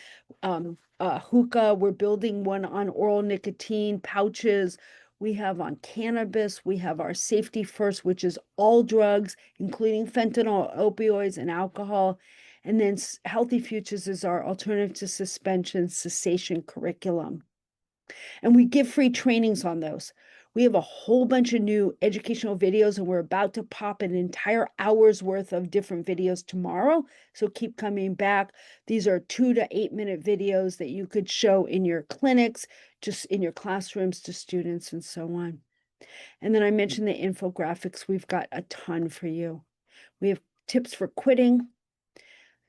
hookah. We're building one on oral nicotine pouches. We have on cannabis. We have our Safety First, which is all drugs, including fentanyl, opioids, and alcohol. And then Healthy Futures is our alternative to suspension cessation curriculum. And we give free trainings on those. We have a whole bunch of new educational videos, and we're about to pop an entire hour's worth of different videos tomorrow. So keep coming back. These are 2 to 8 minute videos that you could show in your clinics, just in your classrooms to students and so on. And then I mentioned the infographics. We've got a ton for you. We have tips for quitting.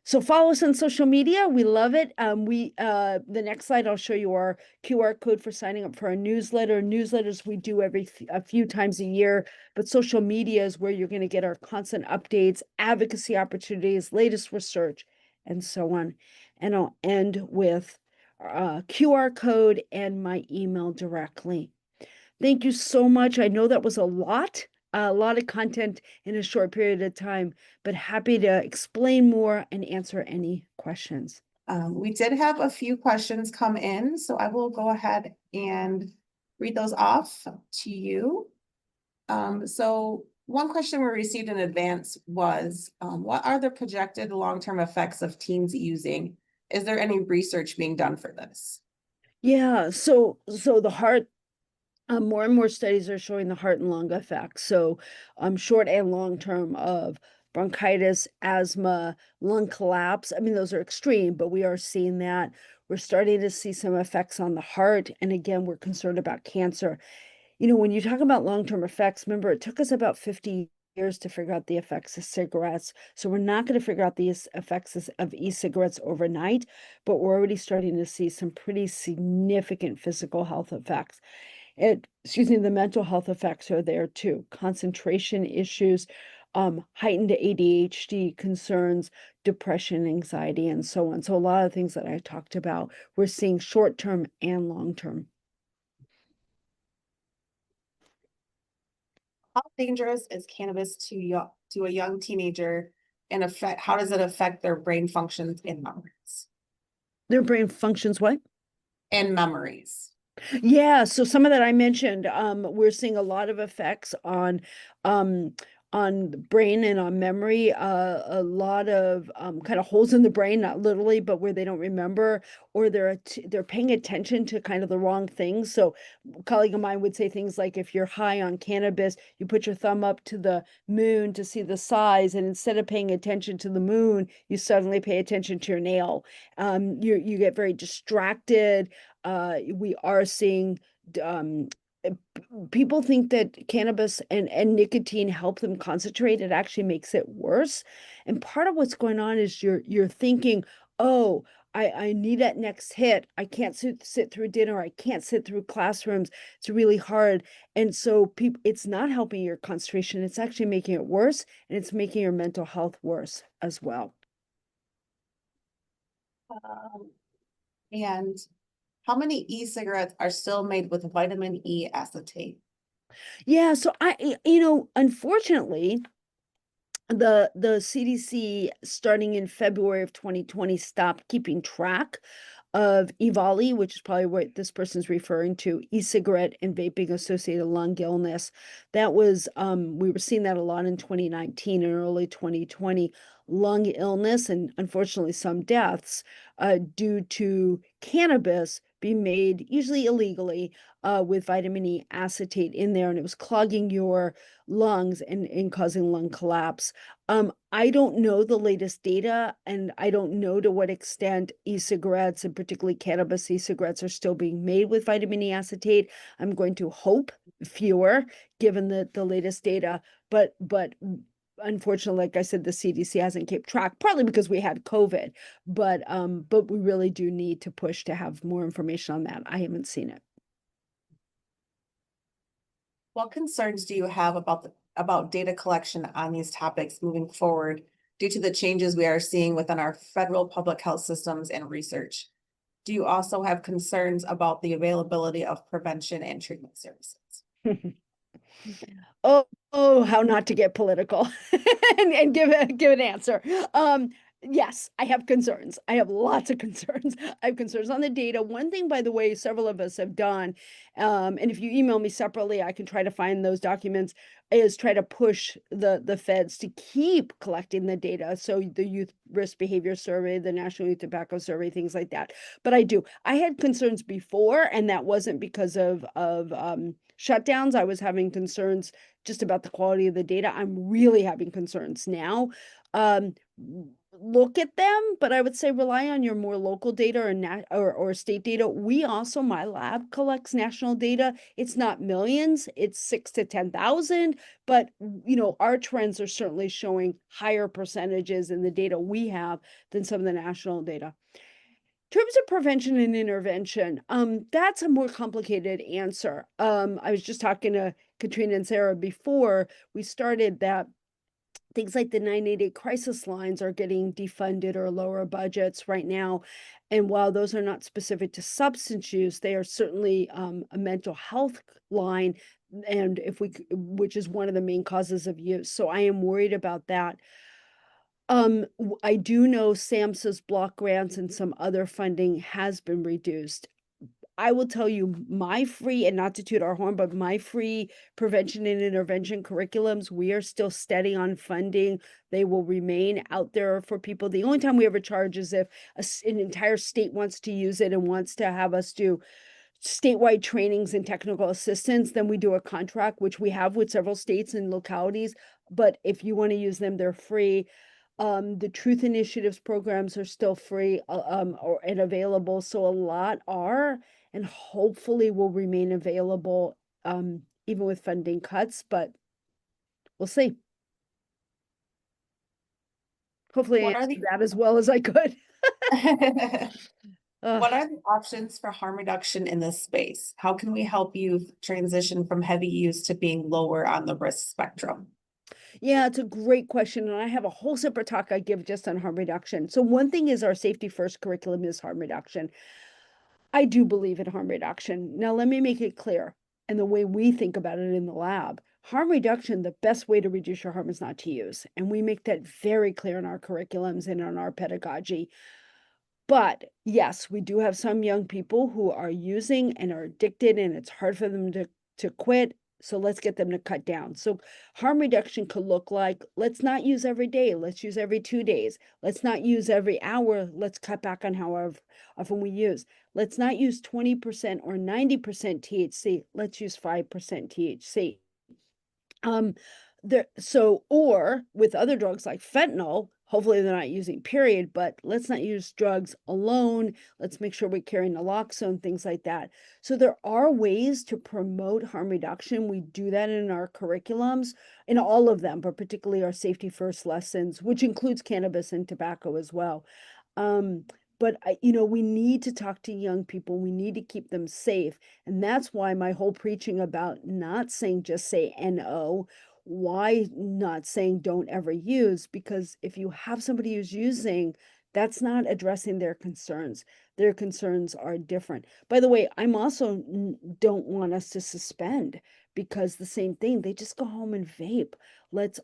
So follow us on social media. We love it. The next slide, I'll show you our QR code for signing up for our newsletter. Newsletters we do a few times a year, but social media is where you're going to get our constant updates, advocacy opportunities, latest research, and so on. And I'll end with QR code and my email directly. Thank you so much. I know that was a lot of content in a short period of time, but happy to explain more and answer any questions. We did have a few questions come in, so I will go ahead and read those off to you. So one question we received in advance was, what are the projected long-term effects of teens using? Is there any research being done for this? Yeah, so the heart, more and more studies are showing the heart and lung effects. So short and long term of bronchitis, asthma, lung collapse. I mean, those are extreme, but we are seeing that. We're starting to see some effects on the heart. And again, we're concerned about cancer. You know, when you talk about long-term effects, remember, it took us about 50 years to figure out the effects of cigarettes. So we're not going to figure out the effects of e-cigarettes overnight, but we're already starting to see some pretty significant physical health effects. The mental health effects are there too. Concentration issues, heightened ADHD concerns, depression, anxiety, and so on. So a lot of things that I talked about, we're seeing short-term and long-term. How dangerous is cannabis to a young teenager, and how does it affect their brain functions and memories? Their brain functions what? And memories. Yeah, so some of that I mentioned, we're seeing a lot of effects um, on the brain and on memory, a lot of kind of holes in the brain, not literally, but where they don't remember, or they're paying attention to kind of the wrong things. So a colleague of mine would say things like, if you're high on cannabis, you put your thumb up to the moon to see the size, and instead of paying attention to the moon, you suddenly pay attention to your nail. You get very distracted. We are seeing people think that cannabis and nicotine help them concentrate. It actually makes it worse. And part of what's going on is you're thinking, oh, I need that next hit. I can't sit through dinner. I can't sit through classrooms. It's really hard. And so it's not helping your concentration. It's actually making it worse, and it's making your mental health worse as well. And how many e-cigarettes are still made with vitamin E acetate? Yeah, so unfortunately, the CDC, starting in February of 2020, stopped keeping track of EVALI, which is probably what this person's referring to, e-cigarette and vaping associated lung illness. That was, we were seeing that a lot in 2019 and early 2020, lung illness and unfortunately some deaths due to cannabis being made, usually illegally, with vitamin E acetate in there, and it was clogging your lungs and causing lung collapse. I don't know the latest data, and I don't know to what extent e-cigarettes, and particularly cannabis e-cigarettes, are still being made with vitamin E acetate. I'm going to hope fewer, given the latest data, but unfortunately, like I said, the CDC hasn't kept track, partly because we had COVID, but we really do need to push to have more information on that. I haven't seen it. What concerns do you have about data collection on these topics moving forward due to the changes we are seeing within our federal public health systems and research? Do you also have concerns about the availability of prevention and treatment services? Oh, how not to get political and give an answer. Yes, I have concerns. I have lots of concerns. I have concerns on the data. One thing, by the way, several of us have done, and if you email me separately, I can try to find those documents, is try to push the feds to keep collecting the data. So the Youth Risk Behavior Survey, the National Youth Tobacco Survey, things like that. But I do. I had concerns before, and that wasn't because of shutdowns. I was having concerns just about the quality of the data. I'm really having concerns now. Um, Look at them, but I would say rely on your more local data or or state data. We also, my lab collects national data. It's not millions, it's 6 to 10,000, but our trends are certainly showing higher percentages in the data we have than some of the national data. In terms of prevention and intervention, that's a more complicated answer. I was just talking to Katrina and Sarah before we started that things like the 988 crisis lines are getting defunded or lower budgets right now. And while those are not specific to substance use, they are certainly a mental health line, and which is one of the main causes of use. So I am worried about that. I do know SAMHSA's block grants and some other funding has been reduced. I will tell you my free, and not to toot our horn, but my free prevention and intervention curriculums, we are still steady on funding. They will remain out there for people. The only time we ever charge is if an entire state wants to use it and wants to have us do statewide trainings and technical assistance, then we do a contract, which we have with several states and localities. But if you want to use them, they're free. The Truth Initiatives programs are still free and available. So a lot are, and hopefully will remain available even with funding cuts, but we'll see. Hopefully I What are answered the that as well as I could. what Ugh. are the options for harm reduction in this space? How can we help you transition from heavy use to being lower on the risk spectrum? Yeah, it's a great question. And I have a whole separate talk I give just on harm reduction. So one thing is our safety first curriculum is harm reduction. I do believe in harm reduction. Now, let me make it clear. And the way we think about it in the lab, harm reduction, the best way to reduce your harm is not to use. And we make that very clear in our curriculums and in our pedagogy. But yes, we do have some young people who are using and are addicted, and it's hard for them to quit. So let's get them to cut down. So harm reduction could look like, let's not use every day. Let's use every 2 days. Let's not use every hour. Let's cut back on however often we use. Let's not use 20% or 90% THC. Let's use 5% THC. Um, or with other drugs like fentanyl, hopefully they're not using period, but let's not use drugs alone. Let's make sure we're carrying naloxone, things like that. So there are ways to promote harm reduction. We do that in our curriculums, in all of them, but particularly our safety first lessons, which includes cannabis and tobacco as well. Um, but we need to talk to young people. We need to keep them safe. And that's why my whole preaching about not saying just say NO, why not saying don't ever use? Because if you have somebody who's using, that's not addressing their concerns. Their concerns are different. By the way, I'm also don't want us to suspend, because the same thing, they just go home and vape.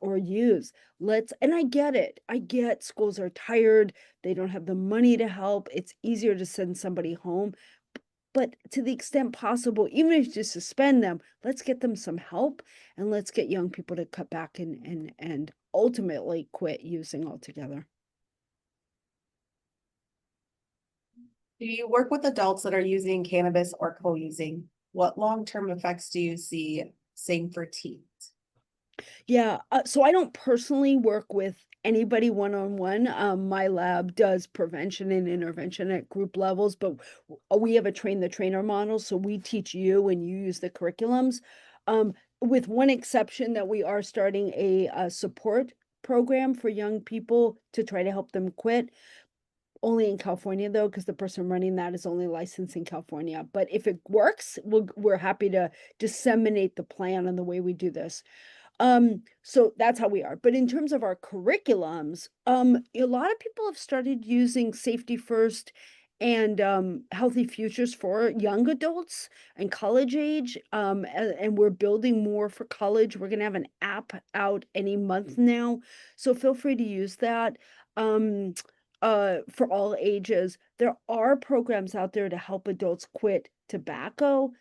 Or use. And I get it. I get schools are tired. They don't have the money to help. It's easier to send somebody home. But to the extent possible, even if you suspend them, let's get them some help, and let's get young people to cut back and ultimately quit using altogether. Do you work with adults that are using cannabis or co-using? What long-term effects do you see? Same for teens. Yeah, so I don't personally work with anybody one-on-one. My lab does prevention and intervention at group levels, but we have a train the trainer model, so we teach you and you use the curriculums. With one exception, that we are starting a support program for young people to try to help them quit. Only in California, though, because the person running that is only licensed in California. But if it works, we're happy to disseminate the plan and the way we do this. So that's how we are. But in terms of our curriculums, a lot of people have started using safety first and healthy futures for young adults and college age. And we're building more for college. We're going to have an app out any month now. So feel free to use that. um, for all ages. There are programs out there to help adults quit tobacco.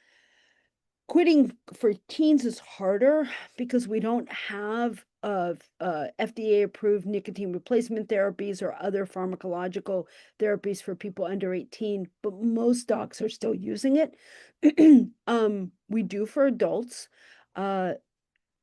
Quitting for teens is harder because we don't have FDA-approved nicotine replacement therapies or other pharmacological therapies for people under 18, but most docs are still using it. We do for adults. Uh,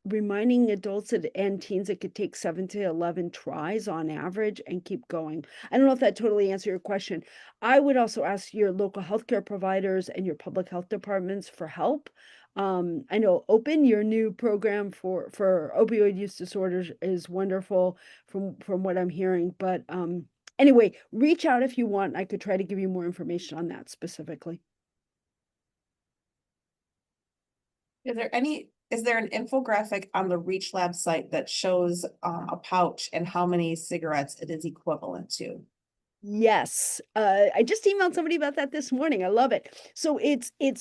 Reminding adults and teens it could take 7 to 11 tries on average and keep going. I don't know if that totally answered your question. I would also ask your local healthcare providers and your public health departments for help. I know Open, your new program for opioid use disorders, is wonderful from what I'm hearing. But anyway, reach out if you want. I could try to give you more information on that specifically. Is there an infographic on the Reach Lab site that shows a pouch and how many cigarettes it is equivalent to? Yes, I just emailed somebody about that this morning. I love it. So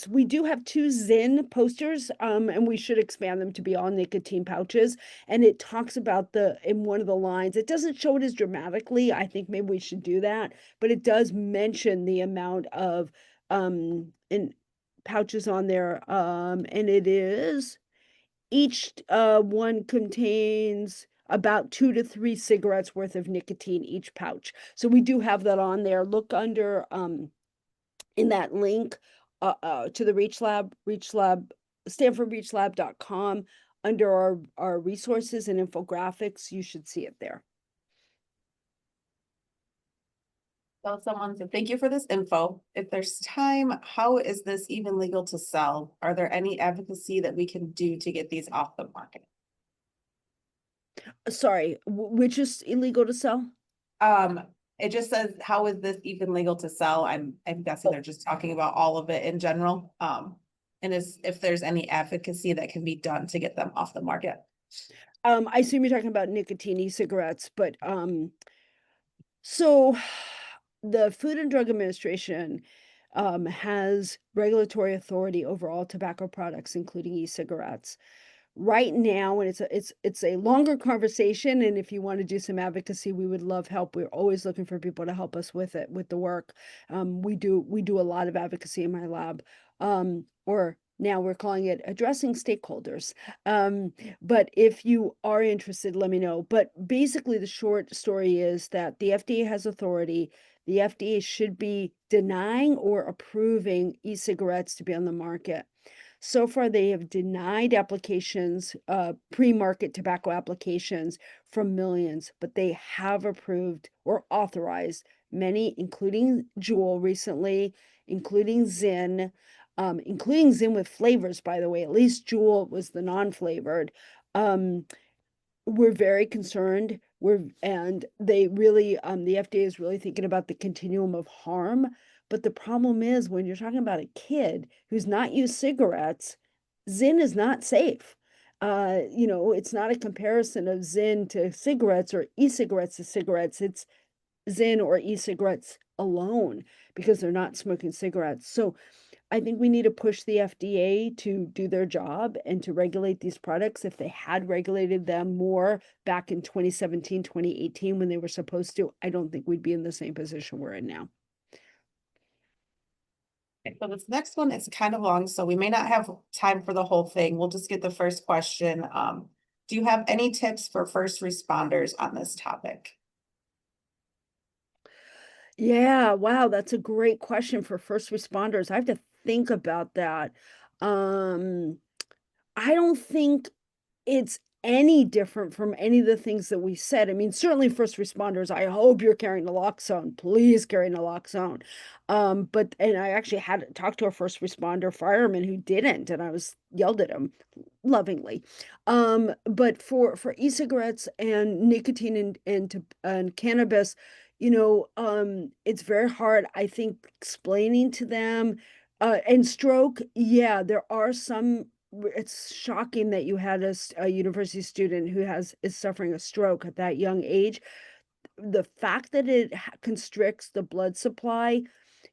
we do have 2 Zyn posters, and we should expand them to be all nicotine pouches. And it talks about in one of the lines, it doesn't show it as dramatically. I think maybe we should do that, but it does mention the amount of in pouches on there. And it is each one contains about 2 to 3 cigarettes worth of nicotine each pouch. So we do have that on there. Look under in that link to the Reach Lab, StanfordReachLab.com. Under our resources and infographics, you should see it there. So someone said, thank you for this info. If there's time, how is this even legal to sell? Are there any advocacy that we can do to get these off the market? Sorry, which is illegal to sell? It just says, how is this even legal to sell? I'm guessing they're just talking about all of it in general. And if there's any advocacy that can be done to get them off the market. I assume you're talking about nicotine e-cigarettes, but so the Food and Drug Administration has regulatory authority over all tobacco products, including e-cigarettes. Right now, and it's a longer conversation, and if you want to do some advocacy, we would love help. We're always looking for people to help us with it, with the work. We do a lot of advocacy in my lab, or now we're calling it addressing stakeholders. But if you are interested, let me know. But basically, the short story is that the FDA has authority. The FDA should be denying or approving e-cigarettes to be on the market. So far, they have denied applications, pre-market tobacco applications from millions, but they have approved or authorized many, including Juul recently, including Zyn with flavors, by the way. At least Juul was the non-flavored. We're very concerned. And they really, the FDA is really thinking about the continuum of harm. But the problem is when you're talking about a kid who's not used cigarettes, Zyn is not safe. It's not a comparison of Zyn to cigarettes or e-cigarettes to cigarettes. It's Zyn or e-cigarettes alone because they're not smoking cigarettes. So I think we need to push the FDA to do their job and to regulate these products. If they had regulated them more back in 2017, 2018, when they were supposed to, I don't think we'd be in the same position we're in now. Okay, so this next one is kind of long, so we may not have time for the whole thing. We'll just get the first question. Do you have any tips for first responders on this topic? Yeah, wow, that's a great question for first responders. I have to think about that. Um, I don't think it's any different from any of the things that we said. I mean, certainly first responders, I hope you're carrying naloxone. Please carry naloxone. And I actually had talked to a first responder fireman who didn't, and I was yelled at him lovingly. But for e-cigarettes and nicotine and cannabis, it's very hard, I think, explaining to them. And stroke, yeah, there are some. It's shocking that you had a university student who is suffering a stroke at that young age. The fact that it constricts the blood supply,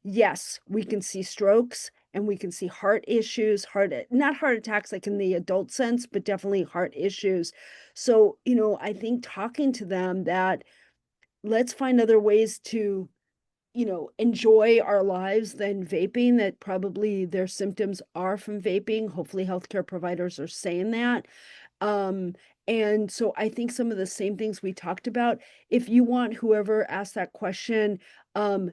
yes, we can see strokes and we can see heart issues, not heart attacks like in the adult sense, but definitely heart issues. So, I think talking to them that let's find other ways to, enjoy our lives than vaping, that probably their symptoms are from vaping. Hopefully healthcare providers are saying that. Um, and so I think some of the same things we talked about, if you want whoever asked that question, um,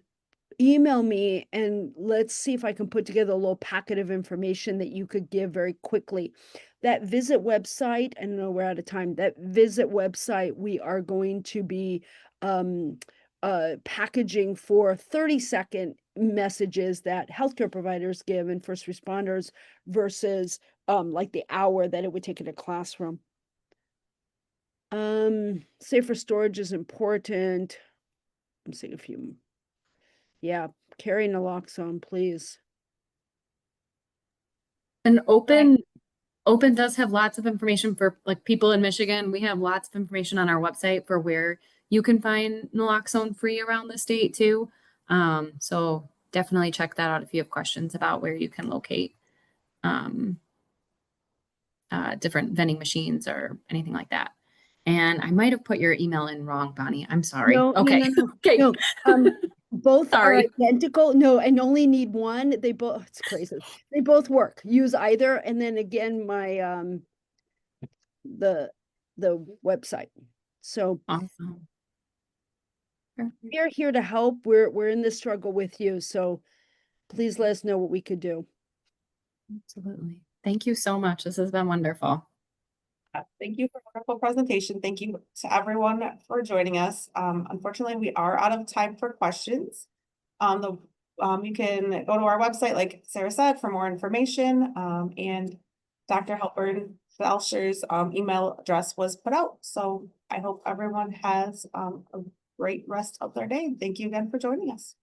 email me and let's see if I can put together a little packet of information that you could give very quickly. That visit website, I know we're out of time. That visit website, we are going to be um, packaging for 30-second messages that healthcare providers give and first responders versus like the hour that it would take in a classroom. Safer storage is important. I'm seeing a few. Yeah, carry naloxone, please. And Open does have lots of information for like people in Michigan. We have lots of information on our website for where you can find naloxone free around the state too. So definitely check that out if you have questions about where you can locate different vending machines or anything like that. And I might have put your email in wrong, Bonnie. I'm sorry. No, Okay. no. Okay. No, both are Sorry. identical. No, and only need one. They both, it's crazy. They both work. Use either. And then again, my, the website. So Awesome. we're here to help. We're in this struggle with you. So please let us know what we could do. Absolutely. Thank you so much. This has been wonderful. Thank you for a wonderful presentation. Thank you to everyone for joining us. Unfortunately, we are out of time for questions. You can go to our website, like Sarah said, for more information. And Dr. Halpern Felsher's email address was put out. So I hope everyone has a great rest of their day. Thank you again for joining us.